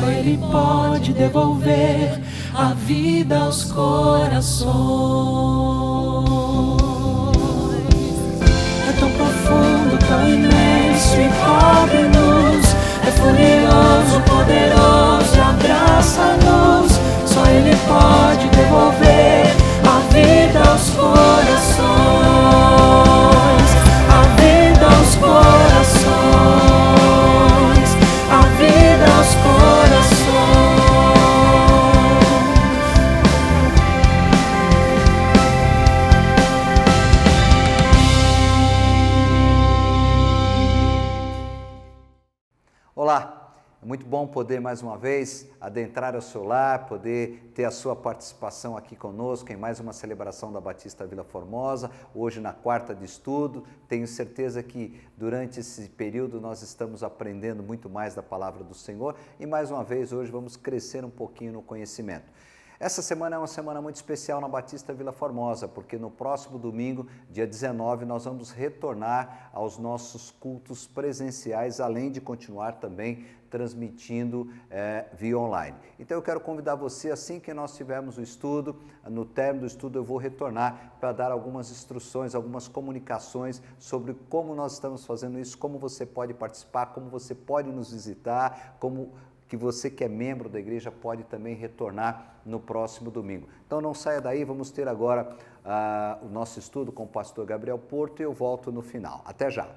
Só Ele pode devolver a vida aos corações. É tão profundo, tão imenso e cobre-nos. É furioso, poderoso e abraça-nos. Só Ele pode devolver a vida aos corações. A vida aos corações. A vida aos corações. Olá, é muito bom poder mais uma vez adentrar ao seu lar, poder ter a sua participação aqui conosco em mais uma celebração da Batista Vila Formosa, hoje na quarta de estudo. Tenho certeza que durante esse período nós estamos aprendendo muito mais da palavra do Senhor e mais uma vez hoje vamos crescer um pouquinho no conhecimento. Essa semana é uma semana muito especial na Batista Vila Formosa, porque no próximo domingo, dia 19, nós vamos retornar aos nossos cultos presenciais, além de continuar também transmitindo via online. Então eu quero convidar você, assim que nós tivermos o estudo, no término do estudo eu vou retornar para dar algumas instruções, algumas comunicações sobre como nós estamos fazendo isso, como você pode participar, como você pode nos visitar, como que você que é membro da igreja pode também retornar no próximo domingo. Então não saia daí, vamos ter agora o nosso estudo com o pastor Gabriel Porto e eu volto no final. Até já!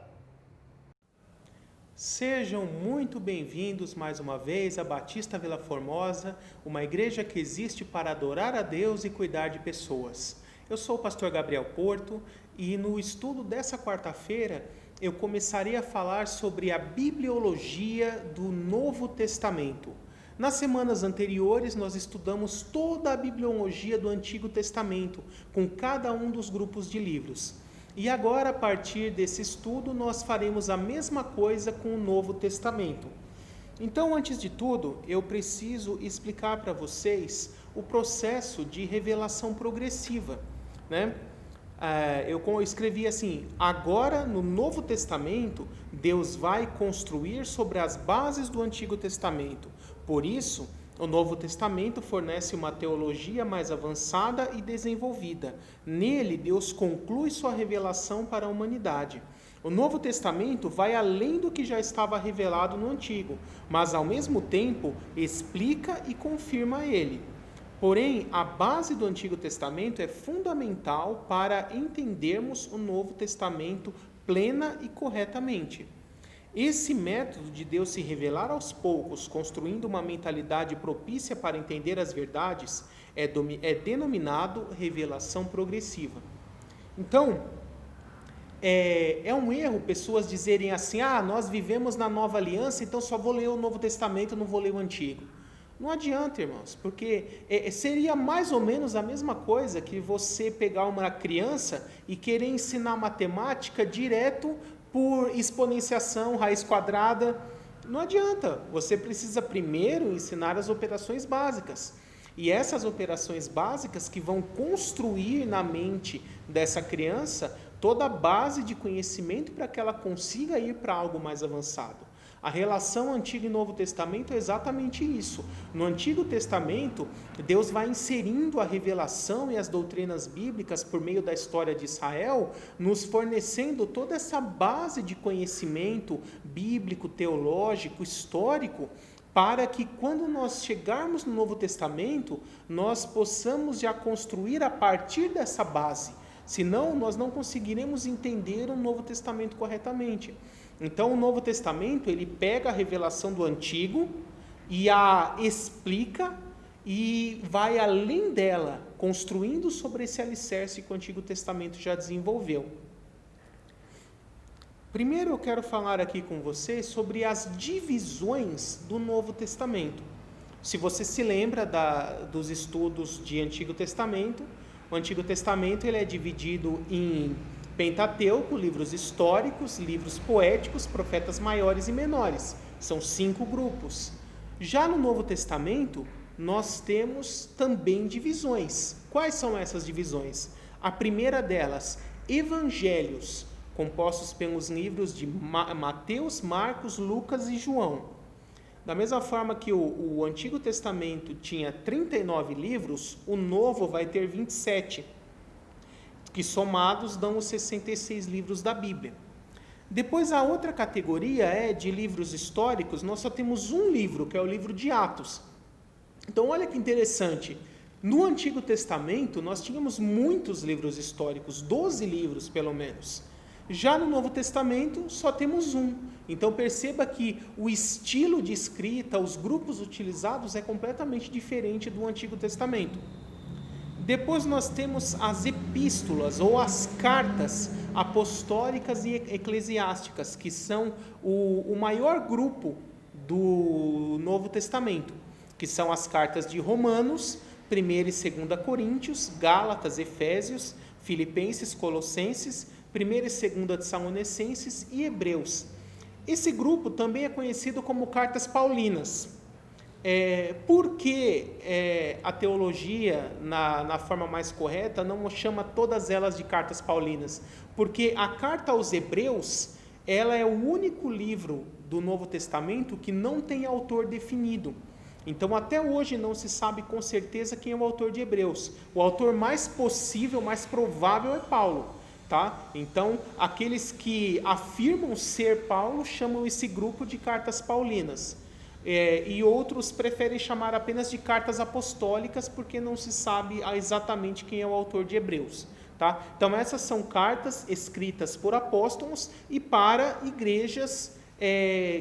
Sejam muito bem-vindos mais uma vez à Batista Vila Formosa, uma igreja que existe para adorar a Deus e cuidar de pessoas. Eu sou o pastor Gabriel Porto e no estudo dessa quarta-feira eu começarei a falar sobre a bibliologia do Novo Testamento. Nas semanas anteriores, nós estudamos toda a bibliologia do Antigo Testamento, com cada um dos grupos de livros. E agora, a partir desse estudo, nós faremos a mesma coisa com o Novo Testamento. Então, antes de tudo, eu preciso explicar para vocês o processo de revelação progressiva, né? Eu escrevi assim: agora no Novo Testamento, Deus vai construir sobre as bases do Antigo Testamento. Por isso, o Novo Testamento fornece uma teologia mais avançada e desenvolvida. Nele, Deus conclui sua revelação para a humanidade. O Novo Testamento vai além do que já estava revelado no Antigo, mas ao mesmo tempo explica e confirma ele. Porém, a base do Antigo Testamento é fundamental para entendermos o Novo Testamento plena e corretamente. Esse método de Deus se revelar aos poucos, construindo uma mentalidade propícia para entender as verdades, é denominado revelação progressiva. Então, é um erro pessoas dizerem assim: nós vivemos na Nova Aliança, então só vou ler o Novo Testamento, não vou ler o Antigo. Não adianta, irmãos, porque seria mais ou menos a mesma coisa que você pegar uma criança e querer ensinar matemática direto por exponenciação, raiz quadrada. Não adianta, você precisa primeiro ensinar as operações básicas. E essas operações básicas que vão construir na mente dessa criança toda a base de conhecimento para que ela consiga ir para algo mais avançado. A relação Antigo e Novo Testamento é exatamente isso. No Antigo Testamento, Deus vai inserindo a revelação e as doutrinas bíblicas por meio da história de Israel, nos fornecendo toda essa base de conhecimento bíblico, teológico, histórico, para que quando nós chegarmos no Novo Testamento, nós possamos já construir a partir dessa base. Senão, nós não conseguiremos entender o Novo Testamento corretamente. Então, o Novo Testamento, ele pega a revelação do Antigo e a explica e vai além dela, construindo sobre esse alicerce que o Antigo Testamento já desenvolveu. Primeiro, eu quero falar aqui com vocês sobre as divisões do Novo Testamento. Se você se lembra dos estudos de Antigo Testamento, o Antigo Testamento ele é dividido em Pentateuco, livros históricos, livros poéticos, profetas maiores e menores. São 5 grupos. Já no Novo Testamento, nós temos também divisões. Quais são essas divisões? A primeira delas, evangelhos, compostos pelos livros de Mateus, Marcos, Lucas e João. Da mesma forma que o Antigo Testamento tinha 39 livros, o Novo vai ter 27, que somados dão os 66 livros da Bíblia. Depois, a outra categoria é de livros históricos. Nós só temos um livro, que é o livro de Atos. Então, olha que interessante. No Antigo Testamento, nós tínhamos muitos livros históricos, 12 livros pelo menos. Já no Novo Testamento, só temos um. Então, perceba que o estilo de escrita, os grupos utilizados é completamente diferente do Antigo Testamento. Depois nós temos as epístolas ou as cartas apostólicas e eclesiásticas, que são o maior grupo do Novo Testamento, que são as cartas de Romanos, 1ª e 2ª Coríntios, Gálatas, Efésios, Filipenses, Colossenses, 1ª e 2ª Tessalonicenses e Hebreus. Esse grupo também é conhecido como cartas paulinas. Por que a teologia, na forma mais correta, não chama todas elas de cartas paulinas? Porque a carta aos Hebreus, ela é o único livro do Novo Testamento que não tem autor definido. Então, até hoje não se sabe com certeza quem é o autor de Hebreus. O autor mais possível, mais provável é Paulo. Tá? Então, aqueles que afirmam ser Paulo chamam esse grupo de cartas paulinas. E outros preferem chamar apenas de cartas apostólicas, porque não se sabe exatamente quem é o autor de Hebreus. Tá? Então, essas são cartas escritas por apóstolos e para igrejas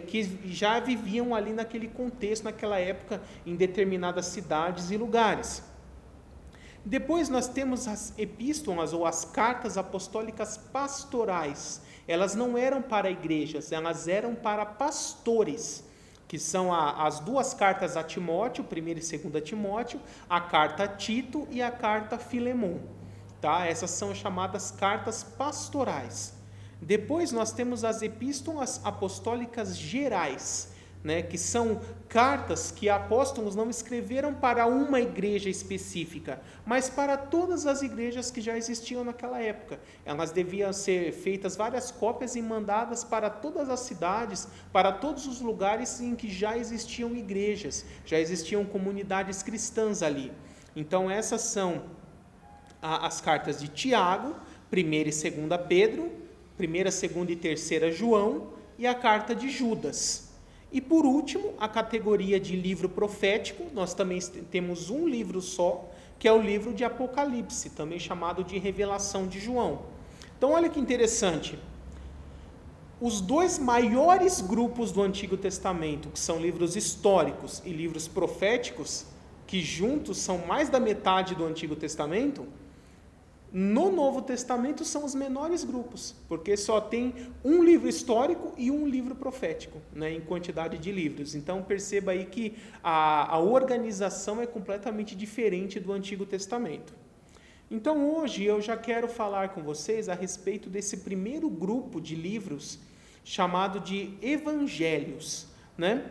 que já viviam ali naquele contexto, naquela época, em determinadas cidades e lugares. Depois nós temos as epístolas ou as cartas apostólicas pastorais. Elas não eram para igrejas, elas eram para pastores, que são as duas cartas a Timóteo, 1ª e 2ª Timóteo, a carta a Tito e a carta a Filemon. Tá? Essas são chamadas cartas pastorais. Depois nós temos as epístolas apostólicas gerais, né, que são cartas que apóstolos não escreveram para uma igreja específica, mas para todas as igrejas que já existiam naquela época. Elas deviam ser feitas várias cópias e mandadas para todas as cidades, para todos os lugares em que já existiam igrejas, já existiam comunidades cristãs ali. Então essas são as cartas de Tiago, 1ª e 2ª Pedro, 1ª, 2ª e 3ª João e a carta de Judas. E por último, a categoria de livro profético, nós também temos um livro só, que é o livro de Apocalipse, também chamado de Revelação de João. Então olha que interessante, os dois maiores grupos do Antigo Testamento, que são livros históricos e livros proféticos, que juntos são mais da metade do Antigo Testamento, no Novo Testamento são os menores grupos, porque só tem um livro histórico e um livro profético, né, em quantidade de livros. Então perceba aí que a organização é completamente diferente do Antigo Testamento. Então hoje eu já quero falar com vocês a respeito desse primeiro grupo de livros chamado de evangelhos, né?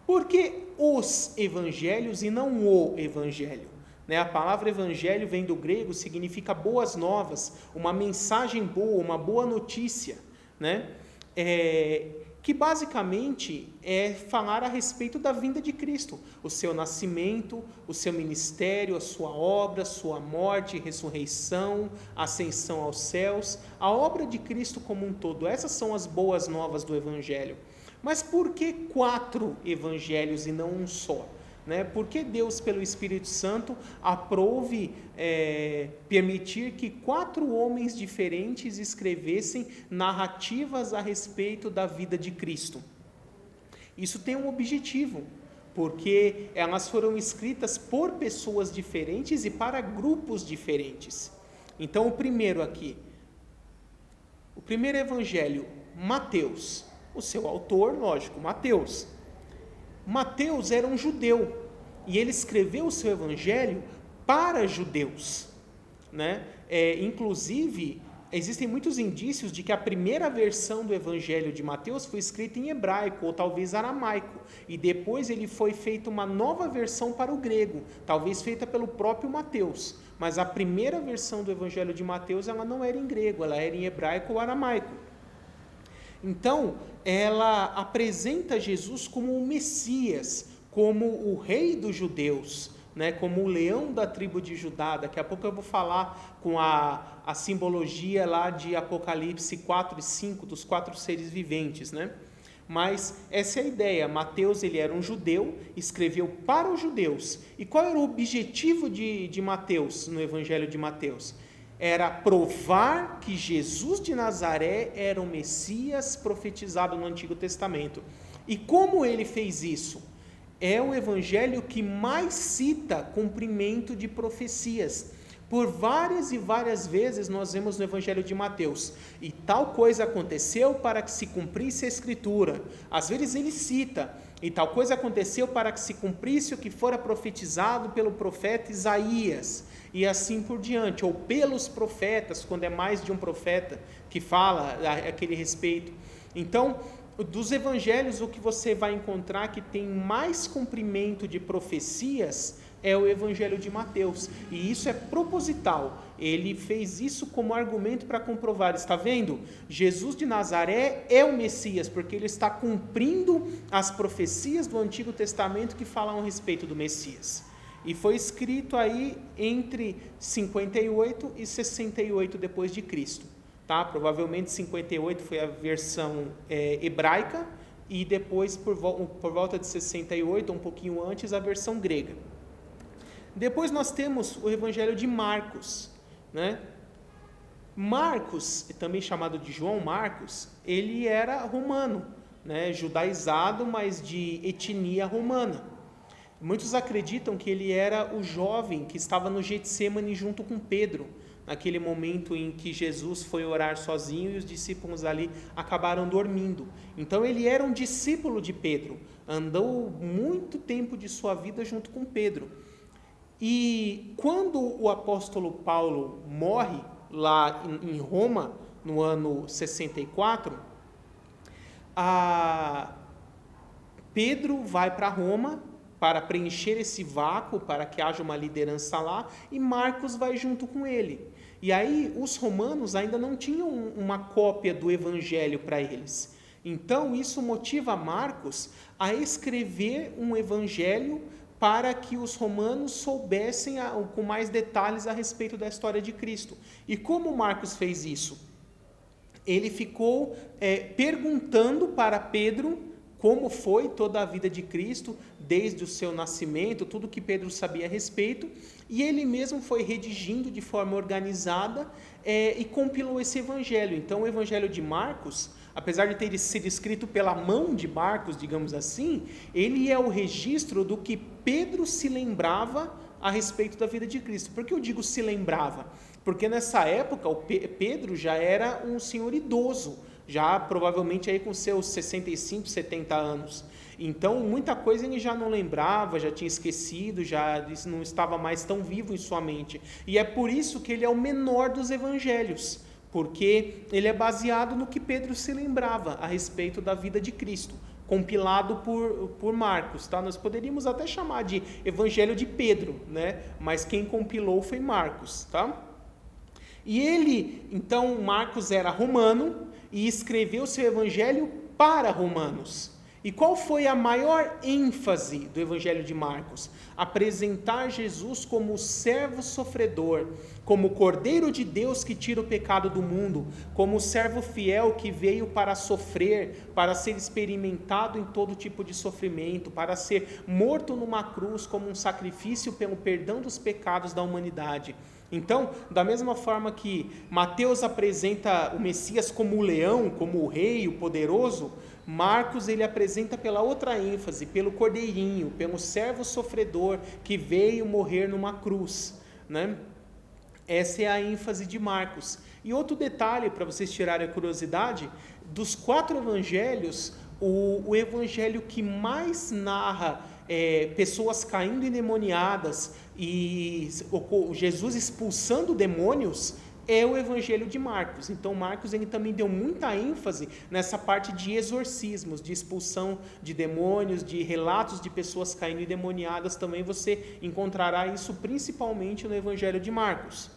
Por que os evangelhos e não o evangelho? A palavra evangelho vem do grego, significa boas novas, uma mensagem boa, uma boa notícia, né? Que basicamente é falar a respeito da vinda de Cristo, o seu nascimento, o seu ministério, a sua obra, sua morte, ressurreição, ascensão aos céus, a obra de Cristo como um todo. Essas são as boas novas do evangelho. Mas por que 4 evangelhos e não um só? Por que Deus, pelo Espírito Santo, aprove permitir que 4 homens diferentes escrevessem narrativas a respeito da vida de Cristo? Isso tem um objetivo, porque elas foram escritas por pessoas diferentes e para grupos diferentes. Então, o primeiro evangelho, Mateus, o seu autor, lógico, Mateus. Mateus era um judeu e ele escreveu o seu evangelho para judeus, né? Inclusive, existem muitos indícios de que a primeira versão do evangelho de Mateus foi escrita em hebraico ou talvez aramaico, e depois ele foi feita uma nova versão para o grego, talvez feita pelo próprio Mateus, mas a primeira versão do evangelho de Mateus ela não era em grego, ela era em hebraico ou aramaico. Então, ela apresenta Jesus como o Messias, como o rei dos judeus, né, como o leão da tribo de Judá. Daqui a pouco eu vou falar com a simbologia lá de Apocalipse 4 e 5, dos 4 seres viventes, né? Mas essa é a ideia. Mateus, ele era um judeu, escreveu para os judeus. E qual era o objetivo de Mateus, no Evangelho de Mateus? Era provar que Jesus de Nazaré era o Messias profetizado no Antigo Testamento. E como ele fez isso? É o evangelho que mais cita cumprimento de profecias. Por várias e várias vezes nós vemos no evangelho de Mateus: e tal coisa aconteceu para que se cumprisse a escritura. Às vezes ele cita: e tal coisa aconteceu para que se cumprisse o que fora profetizado pelo profeta Isaías, e assim por diante, ou pelos profetas, quando é mais de um profeta que fala a aquele respeito. Então, dos evangelhos, o que você vai encontrar que tem mais cumprimento de profecias é o evangelho de Mateus, e isso é proposital. Ele fez isso como argumento para comprovar: está vendo? Jesus de Nazaré é o Messias, porque ele está cumprindo as profecias do Antigo Testamento que falam a respeito do Messias. E foi escrito aí entre 58 e 68 depois de Cristo. Tá? Provavelmente 58 foi a versão hebraica, e depois, por volta de 68, um pouquinho antes, a versão grega. Depois nós temos o Evangelho de Marcos, né? Marcos, também chamado de João Marcos, ele era romano, né? Judaizado, mas de etnia romana. Muitos acreditam que ele era o jovem que estava no Getsêmani junto com Pedro, naquele momento em que Jesus foi orar sozinho e os discípulos ali acabaram dormindo. Então ele era um discípulo de Pedro, andou muito tempo de sua vida junto com Pedro. E quando o apóstolo Paulo morre lá em Roma, no ano 64, Pedro vai para Roma para preencher esse vácuo, para que haja uma liderança lá, e Marcos vai junto com ele. E aí os romanos ainda não tinham uma cópia do evangelho para eles. Então isso motiva Marcos a escrever um evangelho para que os romanos soubessem com mais detalhes a respeito da história de Cristo. E como Marcos fez isso? Ele ficou perguntando para Pedro como foi toda a vida de Cristo, desde o seu nascimento, tudo que Pedro sabia a respeito, e ele mesmo foi redigindo de forma organizada e compilou esse evangelho. Então o evangelho de Marcos, apesar de ter sido escrito pela mão de Marcos, digamos assim, ele é o registro do que Pedro se lembrava a respeito da vida de Cristo. Por que eu digo se lembrava? Porque nessa época o Pedro já era um senhor idoso, já provavelmente aí com seus 65, 70 anos. Então, muita coisa ele já não lembrava, já tinha esquecido, já não estava mais tão vivo em sua mente. E é por isso que ele é o menor dos evangelhos, porque ele é baseado no que Pedro se lembrava a respeito da vida de Cristo, compilado por Marcos. Tá? Nós poderíamos até chamar de Evangelho de Pedro, né? Mas quem compilou foi Marcos. Tá? E ele, então, Marcos era romano, e escreveu seu evangelho para romanos. E qual foi a maior ênfase do evangelho de Marcos? Apresentar Jesus como o servo sofredor, como o Cordeiro de Deus que tira o pecado do mundo, como o servo fiel que veio para sofrer, para ser experimentado em todo tipo de sofrimento, para ser morto numa cruz como um sacrifício pelo perdão dos pecados da humanidade. Então, da mesma forma que Mateus apresenta o Messias como o leão, como o rei, o poderoso, Marcos ele apresenta pela outra ênfase, pelo cordeirinho, pelo servo sofredor que veio morrer numa cruz, né? Essa é a ênfase de Marcos. E outro detalhe, para vocês tirarem a curiosidade, dos 4 evangelhos, o evangelho que mais narra pessoas caindo endemoniadas e Jesus expulsando demônios é o evangelho de Marcos. Então Marcos ele também deu muita ênfase nessa parte de exorcismos, de expulsão de demônios, de relatos de pessoas caindo endemoniadas. Também você encontrará isso principalmente no evangelho de Marcos.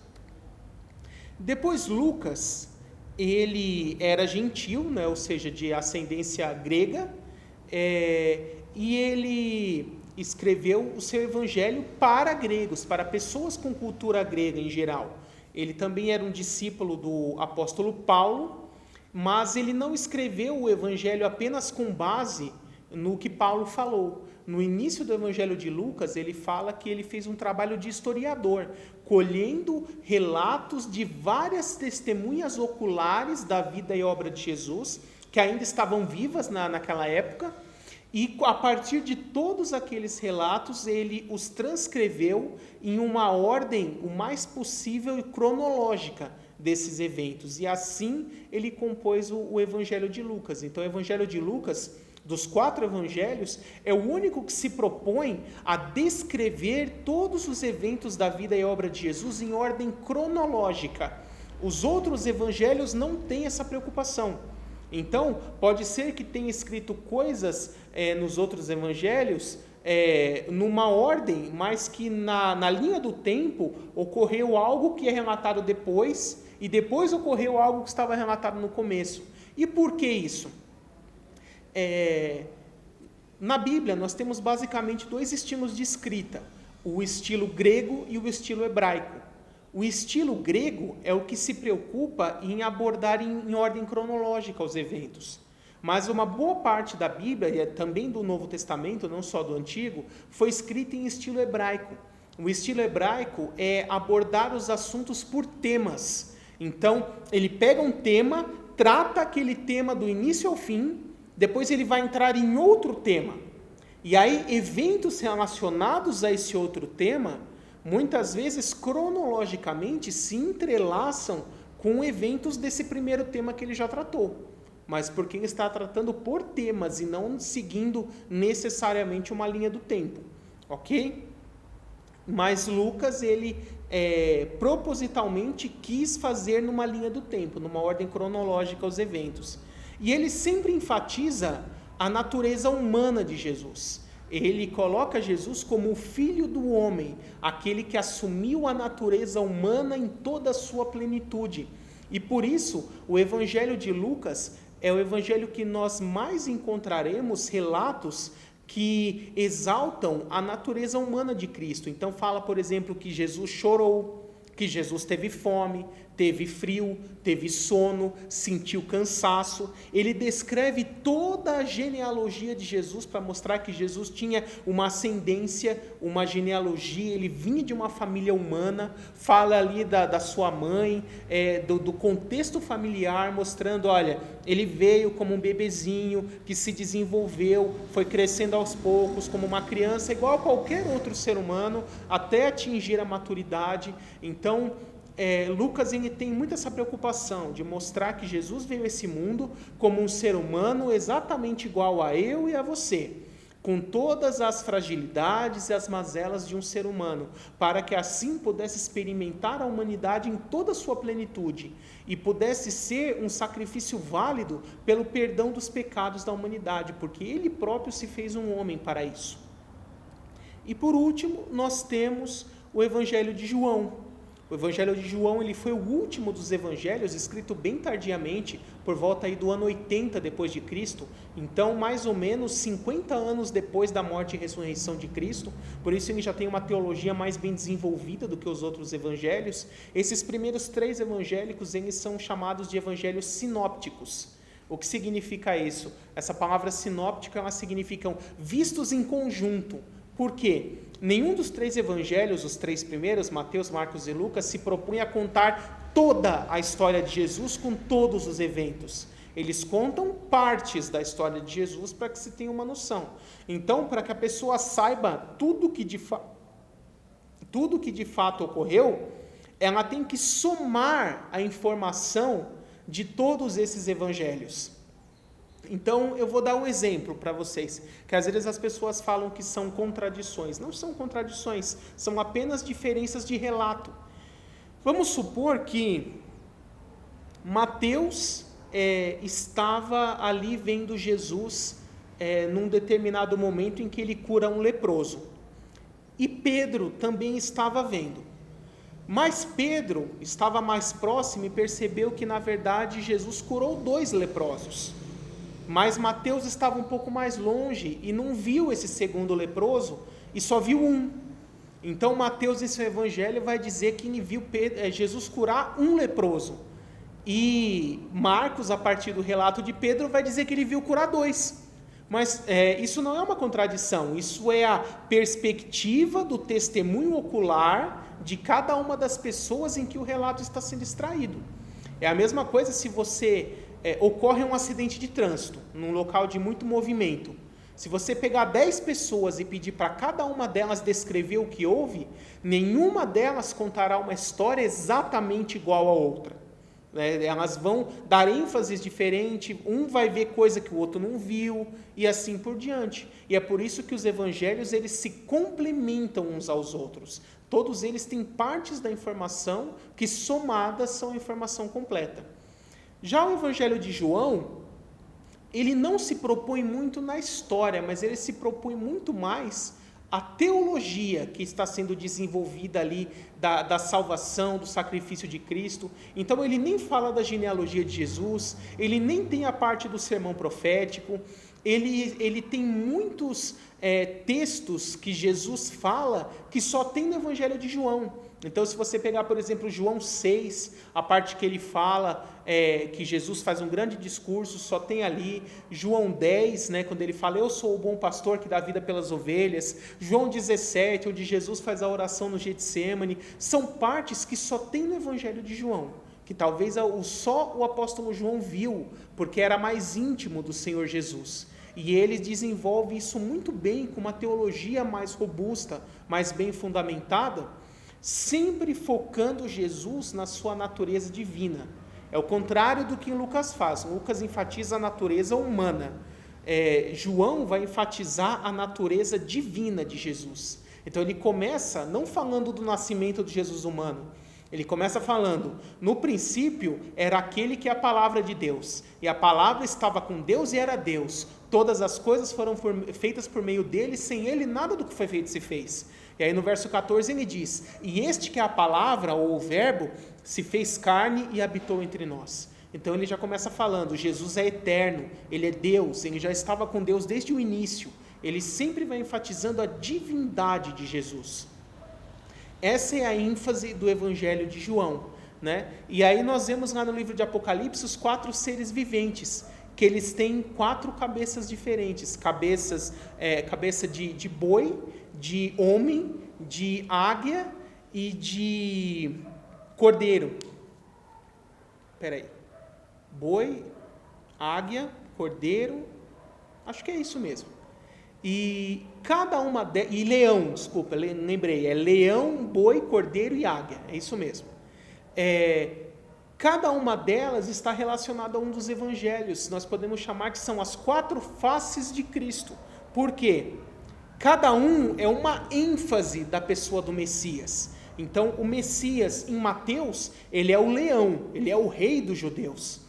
Depois Lucas, ele era gentil, né, ou seja, de ascendência grega, e ele escreveu o seu evangelho para gregos, para pessoas com cultura grega em geral. Ele também era um discípulo do apóstolo Paulo, mas ele não escreveu o evangelho apenas com base no que Paulo falou. No início do evangelho de Lucas, ele fala que ele fez um trabalho de historiador, colhendo relatos de várias testemunhas oculares da vida e obra de Jesus, que ainda estavam vivas naquela época, e a partir de todos aqueles relatos, ele os transcreveu em uma ordem o mais possível e cronológica desses eventos. E assim ele compôs o Evangelho de Lucas. Então o Evangelho de Lucas, dos 4 evangelhos, é o único que se propõe a descrever todos os eventos da vida e obra de Jesus em ordem cronológica. Os outros evangelhos não têm essa preocupação. Então, pode ser que tenha escrito coisas nos outros evangelhos numa ordem, mas que na linha do tempo ocorreu algo que é relatado depois, e depois ocorreu algo que estava relatado no começo. E por que isso? Na Bíblia, nós temos basicamente 2 estilos de escrita, o estilo grego e o estilo hebraico. O estilo grego é o que se preocupa em abordar em ordem cronológica os eventos. Mas uma boa parte da Bíblia, e também do Novo Testamento, não só do Antigo, foi escrita em estilo hebraico. O estilo hebraico é abordar os assuntos por temas. Então, ele pega um tema, trata aquele tema do início ao fim, depois ele vai entrar em outro tema. E aí, eventos relacionados a esse outro tema, muitas vezes, cronologicamente, se entrelaçam com eventos desse primeiro tema que ele já tratou. Mas porque ele está tratando por temas e não seguindo necessariamente uma linha do tempo. Ok? Mas Lucas, ele propositalmente quis fazer numa linha do tempo, numa ordem cronológica os eventos. E ele sempre enfatiza a natureza humana de Jesus. Ele coloca Jesus como o Filho do homem, aquele que assumiu a natureza humana em toda a sua plenitude. E por isso, o Evangelho de Lucas é o evangelho que nós mais encontraremos relatos que exaltam a natureza humana de Cristo. Então fala, por exemplo, que Jesus chorou, que Jesus teve fome, teve frio, teve sono, sentiu cansaço. Ele descreve toda a genealogia de Jesus para mostrar que Jesus tinha uma ascendência, uma genealogia, ele vinha de uma família humana, fala ali da sua mãe, do contexto familiar, mostrando, olha, ele veio como um bebezinho que se desenvolveu, foi crescendo aos poucos como uma criança, igual a qualquer outro ser humano, até atingir a maturidade. Então, Lucas ele tem muito essa preocupação de mostrar que Jesus veio a esse mundo como um ser humano exatamente igual a eu e a você, com todas as fragilidades e as mazelas de um ser humano, para que assim pudesse experimentar a humanidade em toda a sua plenitude e pudesse ser um sacrifício válido pelo perdão dos pecados da humanidade, porque ele próprio se fez um homem para isso. E por último, nós temos o Evangelho de João. O Evangelho de João ele foi o último dos evangelhos, escrito bem tardiamente, por volta aí do ano 80 depois de Cristo, então mais ou menos 50 anos depois da morte e ressurreição de Cristo, por isso ele já tem uma teologia mais bem desenvolvida do que os outros evangelhos. Esses primeiros 3 evangélicos, eles são chamados de evangelhos sinópticos. O que significa isso? Essa palavra sinóptica, ela significa vistos em conjunto. Por quê? Nenhum dos 3 evangelhos, os 3 primeiros, Mateus, Marcos e Lucas, se propõe a contar toda a história de Jesus com todos os eventos. Eles contam partes da história de Jesus para que se tenha uma noção. Então, para que a pessoa saiba tudo que de fato ocorreu, ela tem que somar a informação de todos esses evangelhos. Então, eu vou dar um exemplo para vocês, que às vezes as pessoas falam que são contradições. Não são contradições, são apenas diferenças de relato. Vamos supor que Mateus estava ali vendo Jesus num determinado momento em que ele cura um leproso. E Pedro também estava vendo. Mas Pedro estava mais próximo e percebeu que, na verdade, Jesus curou 2 leprosos. Mas Mateus estava um pouco mais longe e não viu esse segundo leproso e só viu um. Então Mateus, em seu evangelho, vai dizer que ele viu Jesus curar um leproso. E Marcos, a partir do relato de Pedro, vai dizer que ele viu curar 2. Mas isso não é uma contradição, isso é a perspectiva do testemunho ocular de cada uma das pessoas em que o relato está sendo extraído. É a mesma coisa se ocorre um acidente de trânsito, num local de muito movimento. Se você pegar 10 pessoas e pedir para cada uma delas descrever o que houve, nenhuma delas contará uma história exatamente igual à outra. Elas vão dar ênfases diferentes, um vai ver coisa que o outro não viu, e assim por diante. E é por isso que os evangelhos eles se complementam uns aos outros. Todos eles têm partes da informação que somadas são a informação completa. Já o evangelho de João, ele não se propõe muito na história, mas ele se propõe muito mais a teologia que está sendo desenvolvida ali da salvação, do sacrifício de Cristo. Então ele nem fala da genealogia de Jesus, ele nem tem a parte do sermão profético, ele tem muitos textos que Jesus fala que só tem no Evangelho de João. Então, se você pegar, por exemplo, João 6, a parte que ele fala que Jesus faz um grande discurso, só tem ali. João 10, quando ele fala, eu sou o bom pastor que dá vida pelas ovelhas. João 17, onde Jesus faz a oração no Getsêmani. São partes que só tem no Evangelho de João, que talvez só o apóstolo João viu, porque era mais íntimo do Senhor Jesus. E ele desenvolve isso muito bem, com uma teologia mais robusta, mais bem fundamentada, sempre focando Jesus na sua natureza divina. É o contrário do que Lucas faz. Lucas enfatiza a natureza humana. João vai enfatizar a natureza divina de Jesus. Então ele começa não falando do nascimento de Jesus humano. Ele começa falando, no princípio era aquele que é a palavra de Deus. E a palavra estava com Deus e era Deus. Todas as coisas foram feitas por meio dele, sem ele nada do que foi feito se fez. E aí no verso 14 ele diz, e este que é a palavra, ou o verbo, se fez carne e habitou entre nós. Então ele já começa falando, Jesus é eterno, ele é Deus, ele já estava com Deus desde o início. Ele sempre vai enfatizando a divindade de Jesus. Essa é a ênfase do Evangelho de João. E aí nós vemos lá no livro de Apocalipse os 4 seres viventes, que eles têm 4 cabeças diferentes, cabeça de boi, de homem, de águia e de cordeiro. Boi, águia, cordeiro, acho que é isso mesmo. E cada uma e leão, desculpa, lembrei, é leão, boi, cordeiro e águia, é isso mesmo. Cada uma delas está relacionada a um dos evangelhos, nós podemos chamar que são as 4 faces de Cristo. Por quê? Cada um é uma ênfase da pessoa do Messias. Então, o Messias em Mateus, ele é o leão, ele é o rei dos judeus.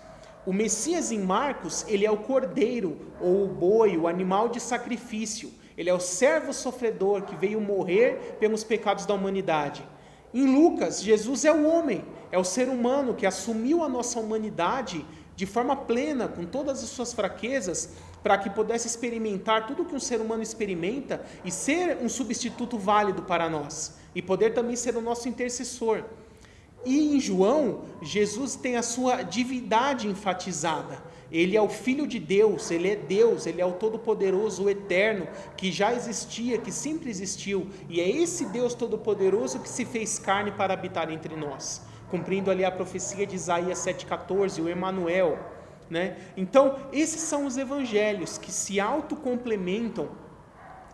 O Messias em Marcos, ele é o cordeiro, ou o boi, o animal de sacrifício. Ele é o servo sofredor que veio morrer pelos pecados da humanidade. Em Lucas, Jesus é o homem, é o ser humano que assumiu a nossa humanidade de forma plena, com todas as suas fraquezas, para que pudesse experimentar tudo que um ser humano experimenta e ser um substituto válido para nós, e poder também ser o nosso intercessor. E em João, Jesus tem a sua divindade enfatizada. Ele é o Filho de Deus, ele é Deus, ele é o Todo-Poderoso, o Eterno, que já existia, que sempre existiu. E é esse Deus Todo-Poderoso que se fez carne para habitar entre nós, cumprindo ali a profecia de Isaías 7,14, o Emanuel. Então, esses são os evangelhos que se autocomplementam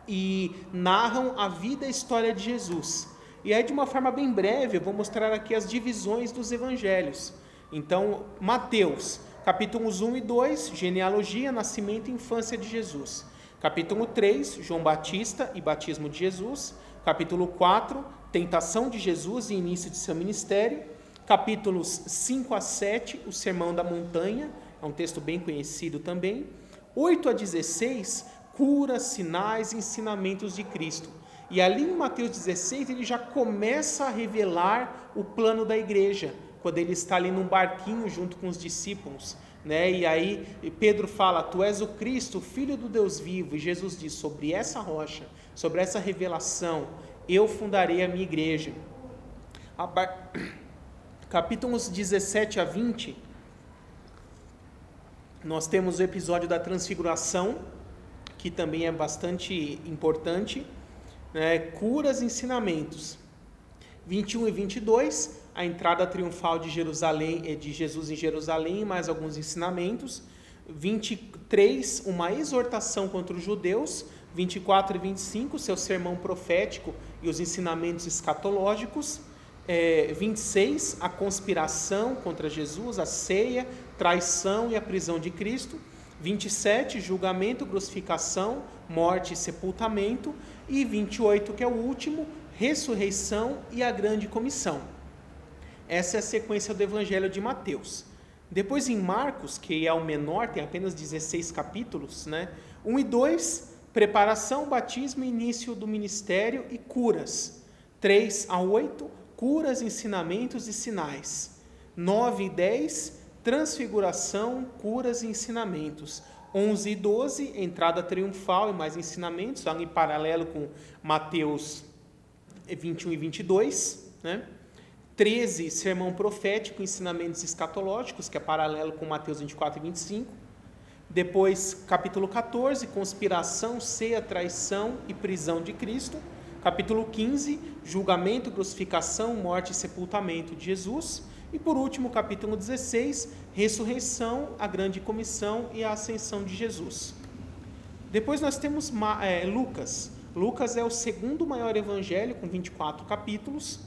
e narram a vida e a história de Jesus. E aí, de uma forma bem breve, eu vou mostrar aqui as divisões dos evangelhos. Então, Mateus, capítulos 1 e 2, genealogia, nascimento e infância de Jesus. Capítulo 3, João Batista e batismo de Jesus. Capítulo 4, tentação de Jesus e início de seu ministério. Capítulos 5 a 7, o Sermão da Montanha, é um texto bem conhecido também. 8 a 16, curas, sinais e ensinamentos de Cristo. E ali em Mateus 16 ele já começa a revelar o plano da igreja, quando ele está ali num barquinho junto com os discípulos, né? E aí Pedro fala: tu és o Cristo, filho do Deus vivo. E Jesus diz: sobre essa rocha, sobre essa revelação, eu fundarei a minha igreja. Capítulos 17 a 20, nós temos o episódio da transfiguração, que também é bastante importante, né? Curas e ensinamentos. 21 e 22, a entrada triunfal de Jesus em Jerusalém, mais alguns ensinamentos. 23, uma exortação contra os judeus. 24 e 25, seu sermão profético e os ensinamentos escatológicos. 26, a conspiração contra Jesus, a ceia, traição e a prisão de Cristo. 27, julgamento, crucificação, morte e sepultamento. E 28, que é o último, ressurreição e a grande comissão. Essa é a sequência do Evangelho de Mateus. Depois em Marcos, que é o menor, tem apenas 16 capítulos, né? 1 e 2, preparação, batismo, início do ministério e curas. 3 a 8, curas, ensinamentos e sinais. 9 e 10, transfiguração, curas e ensinamentos. 11 e 12, entrada triunfal e mais ensinamentos, em paralelo com Mateus 21 e 22, né? 13, sermão profético, ensinamentos escatológicos, que é paralelo com Mateus 24 e 25. Depois, capítulo 14, conspiração, ceia, traição e prisão de Cristo. Capítulo 15, julgamento, crucificação, morte e sepultamento de Jesus. E por último, capítulo 16, ressurreição, a grande comissão e a ascensão de Jesus. Depois nós temos Lucas. Lucas é o segundo maior evangelho, com 24 capítulos.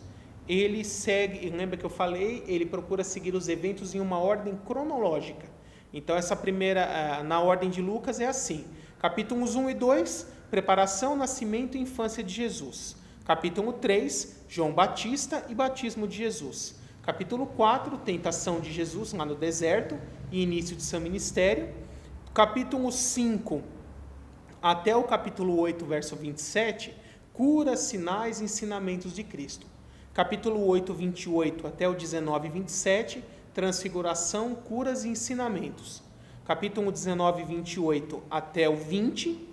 Ele segue, lembra que eu falei, ele procura seguir os eventos em uma ordem cronológica. Então essa primeira, na ordem de Lucas é assim: capítulos 1 e 2, preparação, nascimento e infância de Jesus. Capítulo 3, João Batista e batismo de Jesus. Capítulo 4, tentação de Jesus lá no deserto e início de seu ministério. Capítulo 5 até o capítulo 8, verso 27, curas, sinais e ensinamentos de Cristo. Capítulo 8, 28 até o 19, 27, transfiguração, curas e ensinamentos. Capítulo 19, 28 até o 20,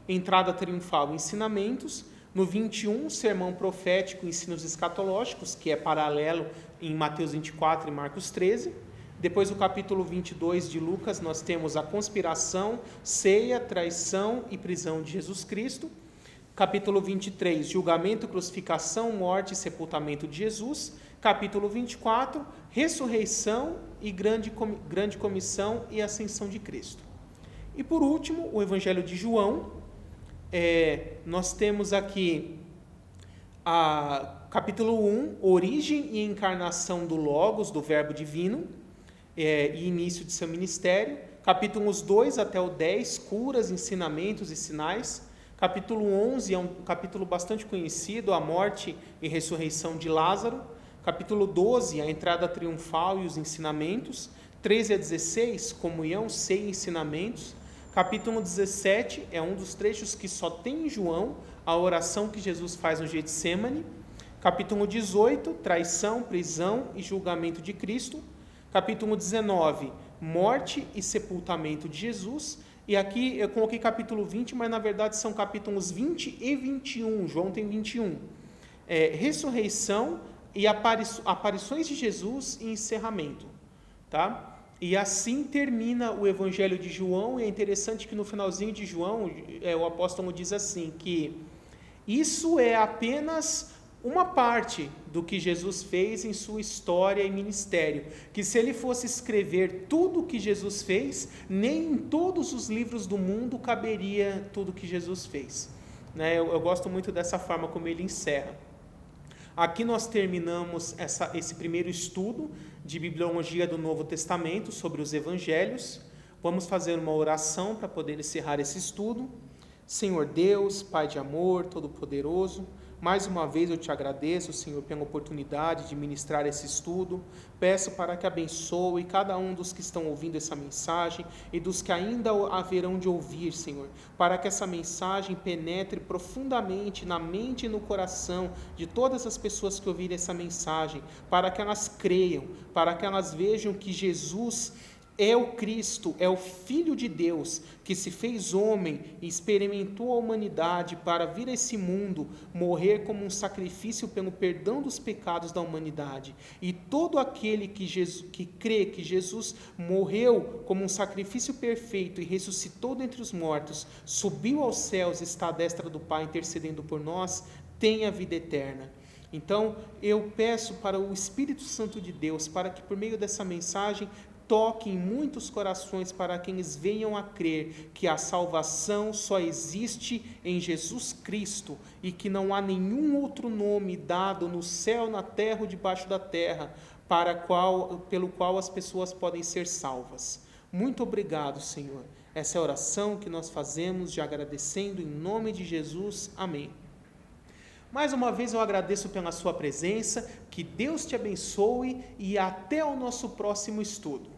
entrada triunfal e ensinamentos. No 21, sermão profético e ensinos escatológicos, que é paralelo em Mateus 24 e Marcos 13. Depois, o capítulo 22 de Lucas, nós temos a conspiração, ceia, traição e prisão de Jesus Cristo. Capítulo 23, julgamento, crucificação, morte e sepultamento de Jesus. Capítulo 24, ressurreição e grande comissão e ascensão de Cristo. E por último, o Evangelho de João. Nós temos aqui capítulo 1, origem e encarnação do Logos, do Verbo Divino, e início de seu ministério. Capítulos 2 até o 10, curas, ensinamentos e sinais. Capítulo 11 é um capítulo bastante conhecido, a morte e ressurreição de Lázaro. Capítulo 12, a entrada triunfal e os ensinamentos. 13 a 16, comunhão, ceia e ensinamentos. Capítulo 17 é um dos trechos que só tem em João, a oração que Jesus faz no Getsêmani. Capítulo 18, traição, prisão e julgamento de Cristo. Capítulo 19, morte e sepultamento de Jesus. E aqui eu coloquei capítulo 20, mas na verdade são capítulos 20 e 21. João tem 21. Ressurreição e aparições de Jesus e encerramento. Tá? E assim termina o Evangelho de João. E é interessante que no finalzinho de João, o apóstolo diz assim, que isso é apenas uma parte do que Jesus fez em sua história e ministério, que se ele fosse escrever tudo o que Jesus fez, nem em todos os livros do mundo caberia tudo o que Jesus fez. Né? Eu gosto muito dessa forma como ele encerra. Aqui nós terminamos esse primeiro estudo de bibliologia do Novo Testamento sobre os evangelhos. Vamos fazer uma oração para poder encerrar esse estudo. Senhor Deus, Pai de amor, Todo-Poderoso, mais uma vez eu te agradeço, Senhor, pela oportunidade de ministrar esse estudo. Peço para que abençoe cada um dos que estão ouvindo essa mensagem e dos que ainda haverão de ouvir, Senhor, para que essa mensagem penetre profundamente na mente e no coração de todas as pessoas que ouvirem essa mensagem, para que elas creiam, para que elas vejam que Jesus é o Cristo, é o Filho de Deus, que se fez homem e experimentou a humanidade para vir a esse mundo, morrer como um sacrifício pelo perdão dos pecados da humanidade. E todo aquele que crê que Jesus morreu como um sacrifício perfeito e ressuscitou dentre os mortos, subiu aos céus e está à destra do Pai intercedendo por nós, tem a vida eterna. Então, eu peço para o Espírito Santo de Deus, para que por meio dessa mensagem toque em muitos corações para que eles venham a crer que a salvação só existe em Jesus Cristo e que não há nenhum outro nome dado no céu, na terra ou debaixo da terra pelo qual as pessoas podem ser salvas. Muito obrigado, Senhor. Essa é a oração que nós fazemos de agradecendo em nome de Jesus. Amém. Mais uma vez eu agradeço pela sua presença, que Deus te abençoe e até o nosso próximo estudo.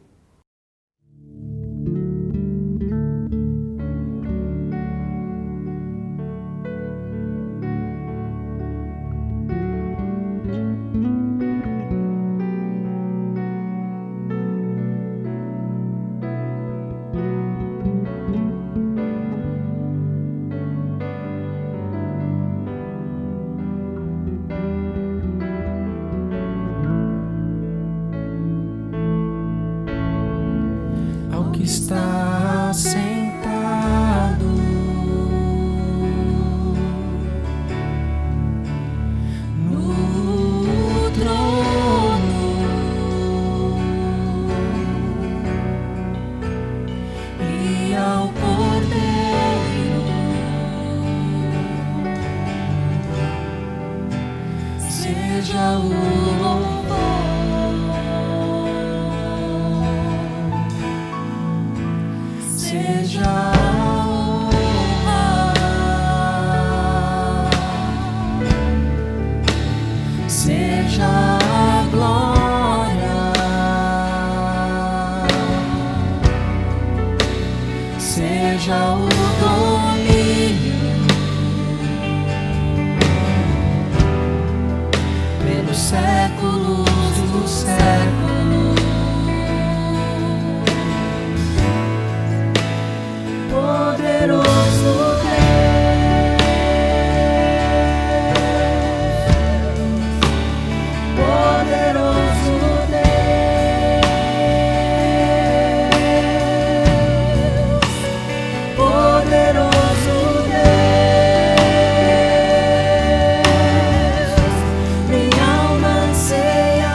Está sentado no trono e ao Cordeiro seja o louvor. Seja a honra, seja a glória, seja o domínio pelos séculos dos séculos. Poderoso Deus, poderoso Deus, poderoso Deus, minha alma anseia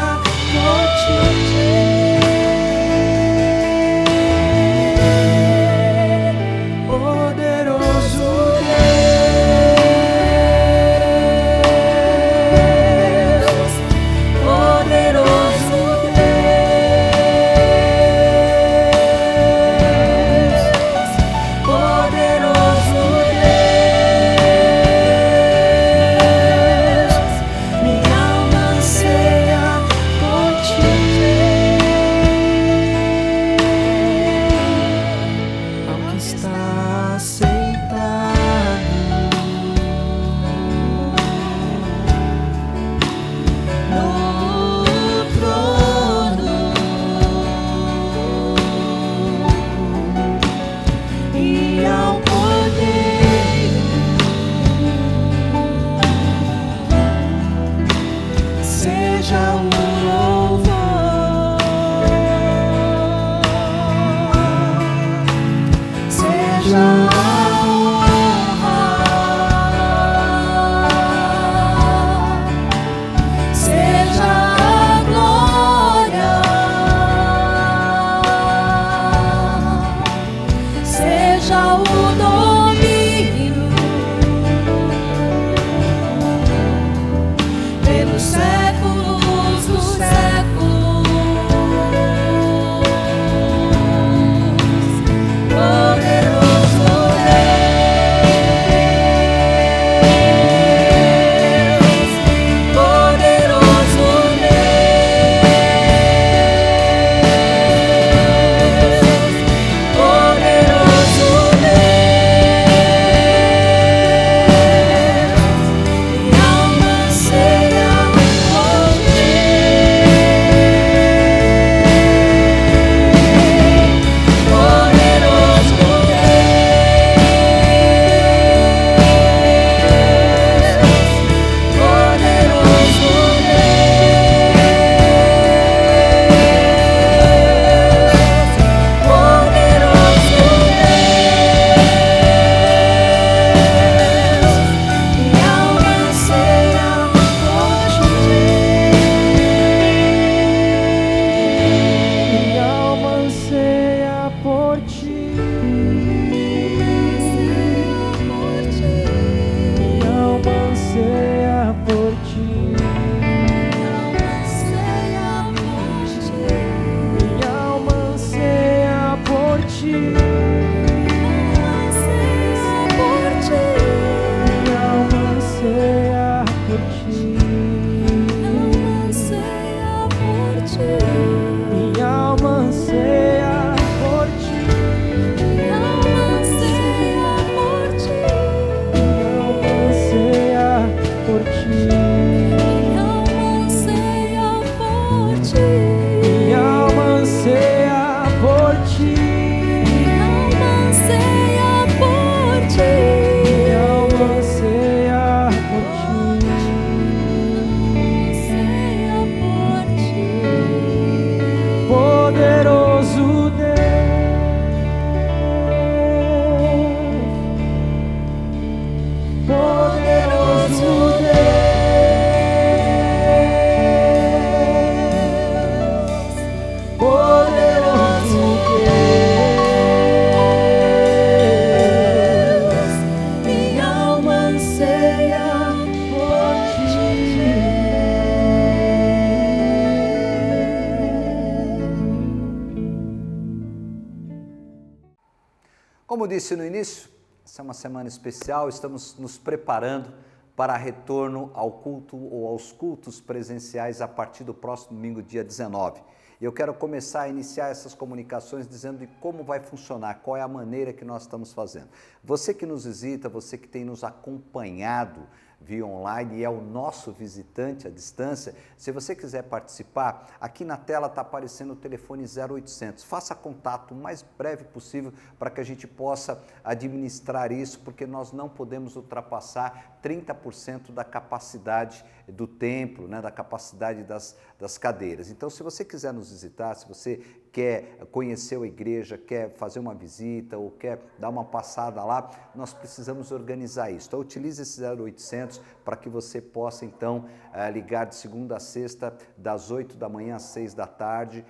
Como disse no início, essa é uma semana especial, estamos nos preparando para retorno ao culto ou aos cultos presenciais a partir do próximo domingo, dia 19. Eu quero começar a iniciar essas comunicações dizendo de como vai funcionar, qual é a maneira que nós estamos fazendo. Você que nos visita, você que tem nos acompanhado via online e é o nosso visitante à distância, se você quiser participar, aqui na tela está aparecendo o telefone 0800. Faça contato o mais breve possível para que a gente possa administrar isso, porque nós não podemos ultrapassar 30% da capacidade do templo, né, da capacidade das cadeiras. Então, se você quiser nos visitar, se você quer conhecer a igreja, quer fazer uma visita ou quer dar uma passada lá, nós precisamos organizar isso. Então, utilize esse 0800 para que você possa, então, ligar de segunda a sexta, das 8 da manhã às 6 da tarde,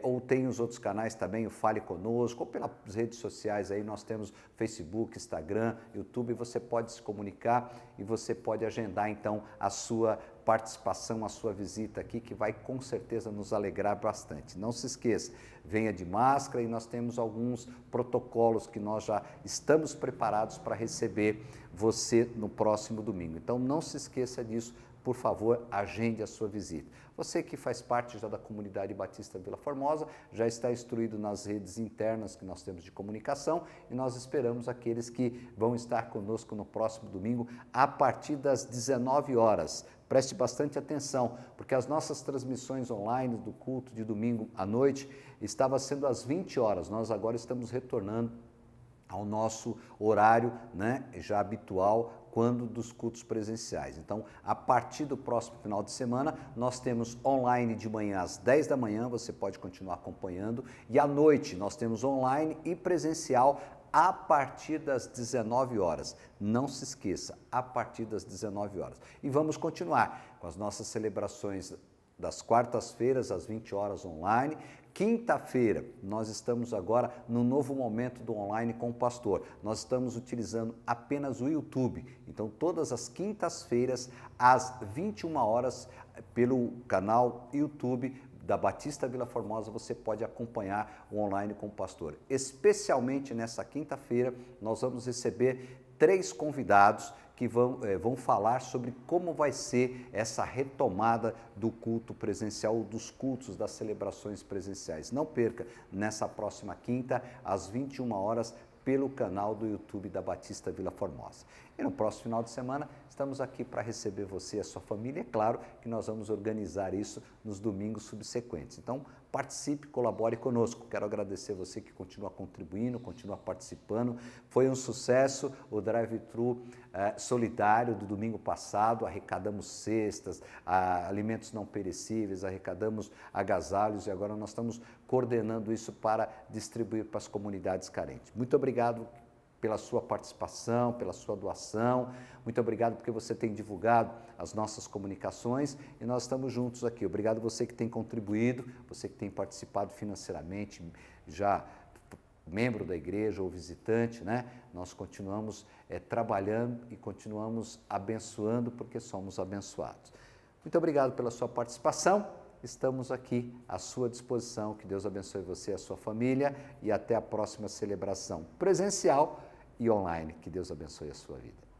ou tem os outros canais também, o Fale Conosco, ou pelas redes sociais aí, nós temos Facebook, Instagram, YouTube, você pode se comunicar e você pode agendar, então, a sua participação, a sua visita aqui, que vai com certeza nos alegrar bastante. Não se esqueça, venha de máscara e nós temos alguns protocolos que nós já estamos preparados para receber você no próximo domingo. Então não se esqueça disso, por favor, agende a sua visita. Você que faz parte já da comunidade Batista Vila Formosa, já está instruído nas redes internas que nós temos de comunicação e nós esperamos aqueles que vão estar conosco no próximo domingo a partir das 19 horas. Preste bastante atenção, porque as nossas transmissões online do culto de domingo à noite estava sendo às 20 horas, nós agora estamos retornando ao nosso horário, né, já habitual, quando dos cultos presenciais. Então, a partir do próximo final de semana, nós temos online de manhã às 10 da manhã, você pode continuar acompanhando, e à noite nós temos online e presencial a partir das 19 horas. Não se esqueça, a partir das 19 horas. E vamos continuar com as nossas celebrações das quartas-feiras às 20 horas online. Quinta-feira, nós estamos agora no novo momento do online com o pastor. Nós estamos utilizando apenas o YouTube. Então, todas as quintas-feiras, às 21 horas, pelo canal YouTube da Batista Vila Formosa, você pode acompanhar o online com o pastor. Especialmente nessa quinta-feira, nós vamos receber 3 convidados que vão falar sobre como vai ser essa retomada do culto presencial, dos cultos, das celebrações presenciais. Não perca, nessa próxima quinta, às 21 horas, pelo canal do YouTube da Batista Vila Formosa. E no próximo final de semana, estamos aqui para receber você e a sua família. É claro que nós vamos organizar isso nos domingos subsequentes. Então, participe, colabore conosco. Quero agradecer você que continua contribuindo, continua participando. Foi um sucesso o drive-thru solidário do domingo passado. Arrecadamos cestas, alimentos não perecíveis, arrecadamos agasalhos e agora nós estamos coordenando isso para distribuir para as comunidades carentes. Muito obrigado pela sua participação, pela sua doação. Muito obrigado porque você tem divulgado as nossas comunicações e nós estamos juntos aqui. Obrigado você que tem contribuído, você que tem participado financeiramente, já membro da igreja ou visitante, né? Nós continuamos trabalhando e continuamos abençoando porque somos abençoados. Muito obrigado pela sua participação. Estamos aqui à sua disposição. Que Deus abençoe você e a sua família e até a próxima celebração presencial e online. Que Deus abençoe a sua vida.